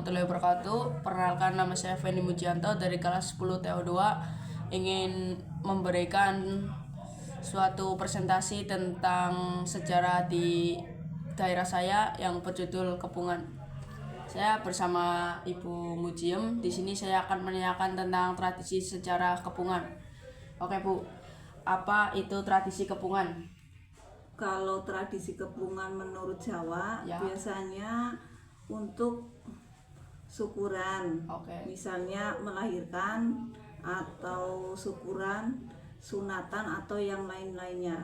warahmatullahi wabarakatuh. Perkenalkan, nama saya Fendi Mujianto dari kelas 10 TO2. Ingin memberikan suatu presentasi tentang sejarah di daerah saya yang berjudul Kepungan. Saya bersama Ibu Mujiem. Di sini saya akan menanyakan tentang tradisi sejarah Kepungan. Oke Bu, apa itu tradisi Kepungan? Kalau tradisi kepungan menurut Jawa Ya. biasanya untuk syukuran, misalnya melahirkan atau syukuran, sunatan atau yang lain-lainnya.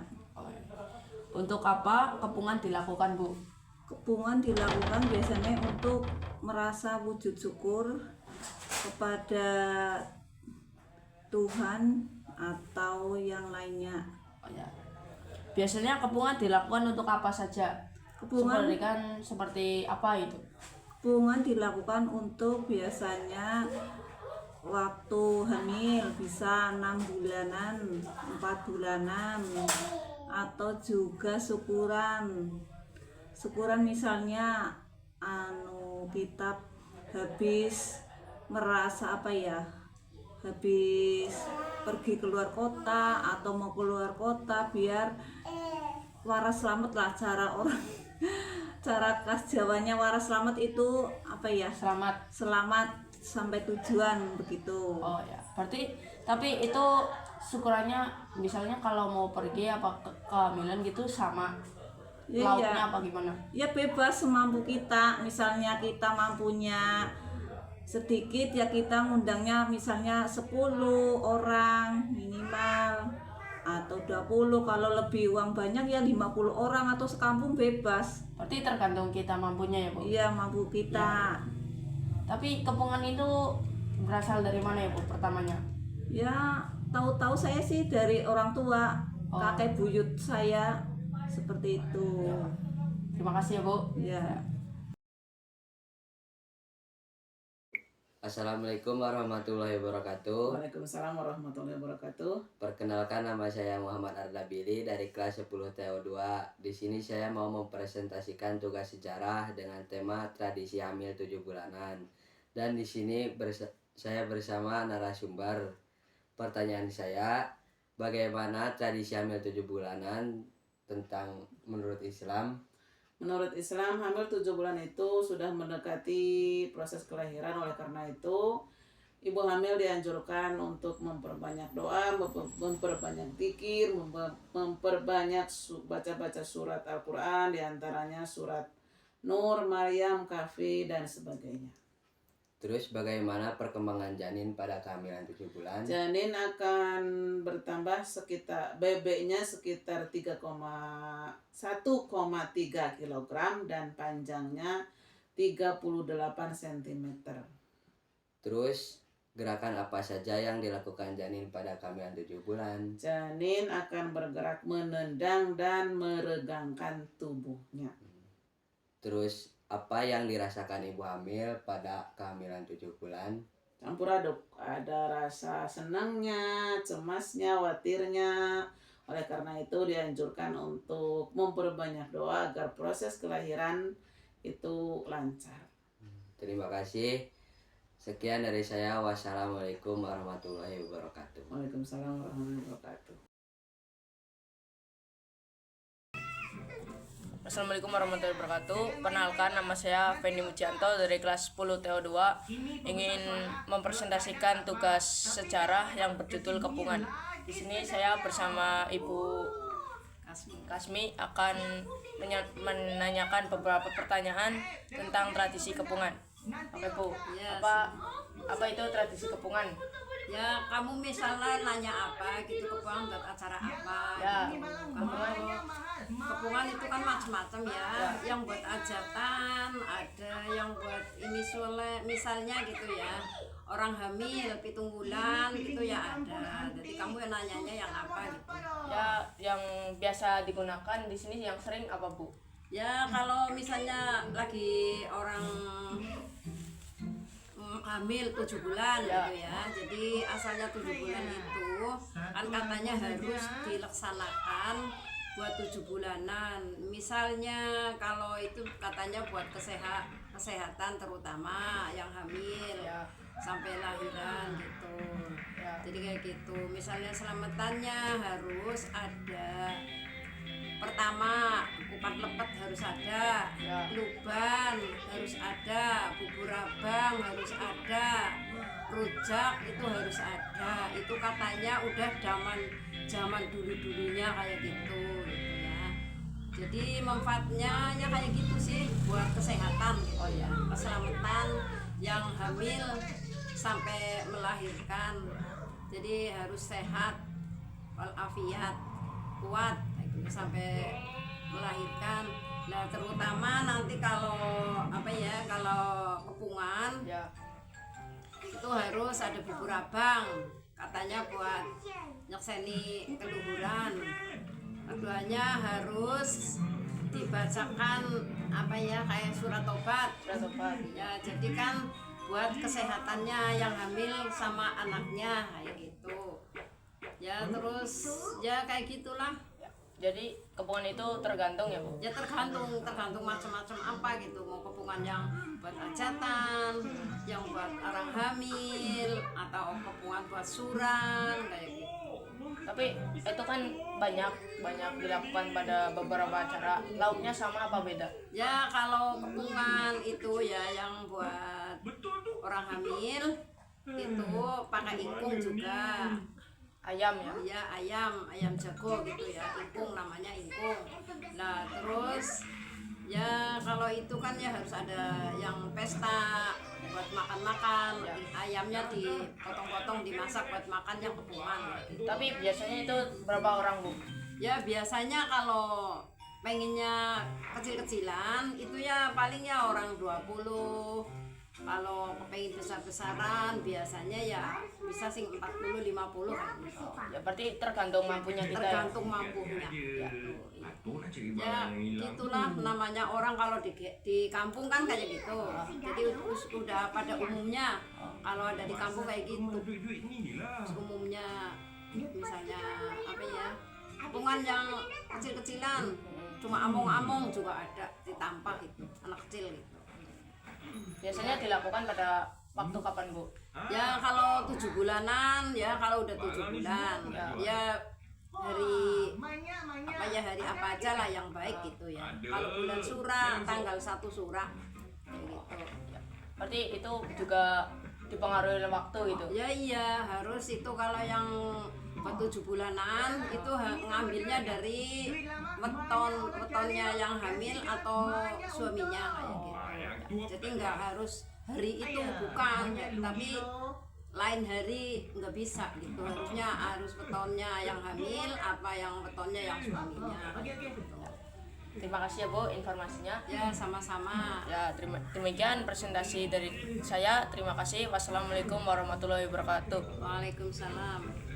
Untuk apa kepungan dilakukan Bu? Kepungan dilakukan biasanya untuk merasa wujud syukur kepada Tuhan atau yang lainnya. Biasanya kepungan dilakukan untuk apa saja? Kepungan seperti apa itu? Kepungan dilakukan untuk biasanya waktu hamil, bisa 6 bulanan, 4 bulanan, atau juga syukuran misalnya kita habis merasa habis pergi keluar kota atau mau keluar kota, biar waras selamat lah, cara khas Jawanya waras selamat itu selamat sampai tujuan begitu. Oh ya, berarti tapi itu syukurannya misalnya kalau mau pergi apa kehamilan gitu sama lauknya apa gimana? Ya bebas semampu kita, misalnya kita mampunya sedikit ya kita ngundangnya misalnya 10 orang minimal atau 20, kalau lebih uang banyak ya 50 orang atau sekampung bebas. Berarti tergantung kita mampunya ya Bu? Iya, mampu kita. Tapi kepungan itu berasal dari mana ya Bu pertamanya? Ya tahu-tahu saya sih dari orang tua, kakek buyut saya seperti itu. Terima kasih ya Bu. Ya. Assalamualaikum warahmatullahi wabarakatuh. Waalaikumsalam warahmatullahi wabarakatuh. Perkenalkan, nama saya Muhammad Ardabili dari kelas 10 TO2. Di sini saya mau mempresentasikan tugas sejarah dengan tema tradisi hamil 7 bulanan. Dan di sini saya bersama narasumber. Pertanyaan saya, bagaimana tradisi hamil 7 bulanan tentang menurut Islam? Menurut Islam, hamil 7 bulan itu sudah mendekati proses kelahiran. Oleh karena itu, ibu hamil dianjurkan untuk memperbanyak doa, memperbanyak zikir, memperbanyak baca-baca surat Al-Quran, diantaranya surat Nur, Maryam, Kahfi, dan sebagainya. Terus bagaimana perkembangan janin pada kehamilan 7 bulan? Janin akan bertambah sekitar, bebeknya sekitar 1,3 kg dan panjangnya 38 cm. Terus gerakan apa saja yang dilakukan janin pada kehamilan 7 bulan? Janin akan bergerak menendang dan meregangkan tubuhnya. Terus apa yang dirasakan ibu hamil pada kehamilan 7 bulan? Campur aduk, ada rasa senangnya, cemasnya, khawatirnya. Oleh karena itu dianjurkan untuk memperbanyak doa agar proses kelahiran itu lancar. Terima kasih. Sekian dari saya. Wassalamualaikum warahmatullahi wabarakatuh. Waalaikumsalam warahmatullahi wabarakatuh. Assalamualaikum warahmatullahi wabarakatuh. Perkenalkan, nama saya Fendi Mujianto dari kelas 10 TO2. Ingin mempresentasikan tugas sejarah yang berjudul Kepungan. Di sini saya bersama Ibu Kasmi akan menanyakan beberapa pertanyaan tentang tradisi Kepungan. Oke Bu, apa itu tradisi Kepungan? Ya, kamu misalnya nanya apa gitu, kepungan buat acara apa? Ya, kepungan itu kan macam-macam ya. Yang buat hajatan, ada yang buat ini misalnya gitu ya. Orang hamil 7 bulan gitu ya ada. Jadi kamu yang nanyanya yang apa gitu? Ya, yang biasa digunakan di sini yang sering apa Bu? Ya, kalau misalnya lagi orang hamil 7 bulan gitu ya. Jadi asalnya 7 bulan itu kan katanya harus dilaksanakan buat 7 bulanan. Misalnya kalau itu katanya buat kesehatan terutama yang hamil Ya. sampai lahiran gitu. Ya. Jadi kayak gitu. Misalnya selamatannya harus ada, pertama kupat lepet harus ada, Ya. luban harus ada, bubur abang harus ada, rujak itu harus ada. Itu katanya udah zaman dulunya kayak gitu ya. Jadi manfaatnya ya kayak gitu sih buat kesehatan gitu ya. Keselamatan yang hamil sampai melahirkan. Jadi harus sehat walafiat, kuat kayak gitu, sampai melahirkan. Nah, terutama nanti kalau kalau kepungan Ya. itu harus ada bubur abang, katanya buat nyekseni keluhuran. Keduanya harus dibacakan kayak surat tobat. Surat tobat. Ya, jadi kan buat kesehatannya yang hamil sama anaknya kayak gitu. Ya terus ya kayak gitulah. Jadi kepungan itu tergantung ya, Bu? Ya tergantung macam-macam apa gitu, mau kepungan yang buat hajatan, yang buat orang hamil, atau kepungan buat suran kayak gitu. Tapi itu kan banyak dilakukan pada beberapa acara. Lauknya sama apa beda? Ya kalau kepungan itu ya yang buat orang hamil itu pakai ingkung juga. Ayam ya? Ya ayam jago gitu ya, ingkung namanya ingkung. Nah terus ya kalau itu kan ya harus ada yang pesta buat makan-makan, ayamnya dipotong-potong dimasak buat makan yang kepungan gitu. Tapi biasanya itu berapa orang, Bu? Ya biasanya kalau pengennya kecil-kecilan itu ya paling ya orang 20. Kalau kepengen besar-besaran biasanya ya bisa sing 40-50 kan gitu. Ya berarti tergantung mampunya kita ya? Tergantung mampunya. Ya gitulah namanya orang kalau di kampung kan kayak gitu. Jadi udah pada umumnya kalau ada di kampung kayak gitu. Umumnya misalnya kepungan yang kecil-kecilan, cuma among-among juga ada ditampah gitu, anak kecil gitu. Biasanya dilakukan pada waktu kapan, Bu? Ya kalau 7 bulanan ya, kalau udah 7 bulan ya hari hari apa aja lah yang baik gitu ya. Kalau bulan Sura tanggal 1 Sura kayak gitu. Berarti itu juga dipengaruhi oleh waktu gitu? Ya iya harus itu. Kalau yang 7 bulanan itu ngambilnya dari wetonnya yang hamil atau suaminya kayak gitu. Jadi nggak harus hari itu bukan, tapi lain hari nggak bisa gitu. Harus wetonnya yang hamil apa yang wetonnya yang suaminya. Terima kasih ya, Bu, informasinya. Ya sama-sama. Ya, demikian presentasi dari saya. Terima kasih. Wassalamualaikum warahmatullahi wabarakatuh. Waalaikumsalam.